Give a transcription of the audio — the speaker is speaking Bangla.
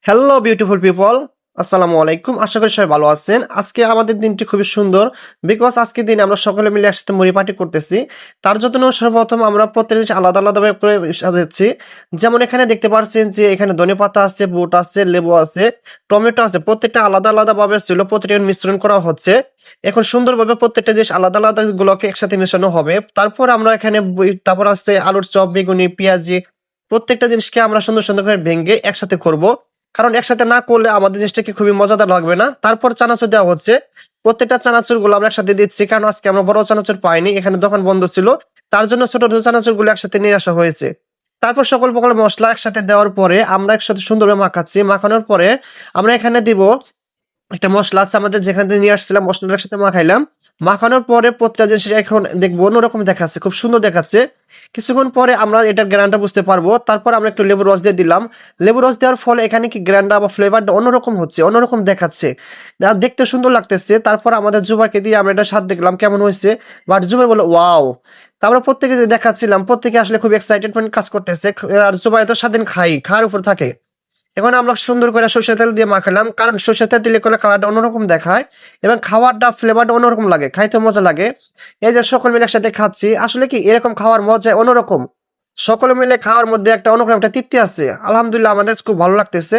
হ্যালো বিউটিফুল পিপল, আসসালামু আলাইকুম। আশা করি সবাই ভালো আছেন। আজকে আমাদের দিনটি খুবই সুন্দর, বিকজ আজকের দিনে আমরা সকলে মিলে একসাথে মুড়ি পার্টি করতেছি। তার জন্য সর্বপ্রথম আমরা প্রত্যেক জিনিস আলাদা আলাদাভাবে করে সাজাচ্ছি। যেমন এখানে দেখতে পাচ্ছেন যে এখানে ধনেপাতা আছে, বুট আছে, লেবু আছে, টমেটো আছে। প্রত্যেকটা আলাদা আলাদাভাবে ছিল, প্রত্যেকটা মিশ্রণ করা হচ্ছে। এখন সুন্দরভাবে প্রত্যেকটা জিনিস আলাদা আলাদা গুলোকে একসাথে মেশানো হবে। তারপর আমরা এখানে তারপর আছে আলুর চপ, বেগুনি, পেঁয়াজি, প্রত্যেকটা জিনিসকে আমরা সুন্দর সুন্দর করে ভেঙে একসাথে করব। কারণ একসাথে না করলে আমাদের জিনিসটাকে খুবই মজাদার লাগবে না। তারপর চানাচুর দেওয়া হচ্ছে। প্রত্যেকটা চানাচুর গুলো আমরা একসাথে দিচ্ছি, কারণ আজকে আমরা বড় চানাচুর পাইনি, এখানে দোকান বন্ধ ছিল। তার জন্য ছোট ছোট চানাচুর গুলো একসাথে নিয়ে আসা হয়েছে। তারপর সকল প্রকার মশলা একসাথে দেওয়ার পরে আমরা একসাথে সুন্দরভাবে মাখাচ্ছি। মাখানোর পরে আমরা এখানে দিব একটা মসলা আছে আমাদের, যেখান থেকে নিয়ে আসছিলাম, মশলাটার সাথে মাখাইলাম। মাখানোর পরে প্রত্যেকটা জিনিস এখন দেখবো অন্যরকম দেখাচ্ছে, খুব সুন্দর দেখাচ্ছে। কিছুক্ষণ পরে আমরা এটার গ্রানটা বুঝতে পারবো। তারপর আমরা একটু লেবু রস দিয়ে দিলাম। লেবু রস দেওয়ার ফলে এখানে কি গ্রানটা বা ফ্লেভারটা অন্যরকম হচ্ছে, অন্যরকম দেখাচ্ছে, আর দেখতে সুন্দর লাগতেছে। তারপর আমাদের জুবাকে দিয়ে আমরা এটা স্বাদ দেখলাম কেমন হয়েছে। বাট জুবাই বলে ওয়াও। তারপরে প্রত্যেকে যে দেখাচ্ছিলাম, প্রত্যেকে আসলে খুব এক্সাইটেডমেন্ট কাজ করতেছে। আর জুবাই তো সারাদিন খাওয়ার উপর থাকে। এখন আমরা সুন্দর করে সরষের তেল দিয়ে মাখালাম, কারণ সরষের তেল দিলে করে কালারটা অন্যরকম দেখায় এবং খাওয়ারটা ফ্লেভারটা অন্যরকম লাগে, খাইতে মজা লাগে। এই যে সকল মিলে একসাথে খাচ্ছি, আসলে কি এরকম খাওয়ার মজা অন্যরকম। সকলে মিলে খাওয়ার মধ্যে একটা অন্যরকম একটা তৃপ্তি আছে। আলহামদুলিল্লাহ, আমাদের খুব ভালো লাগতেছে।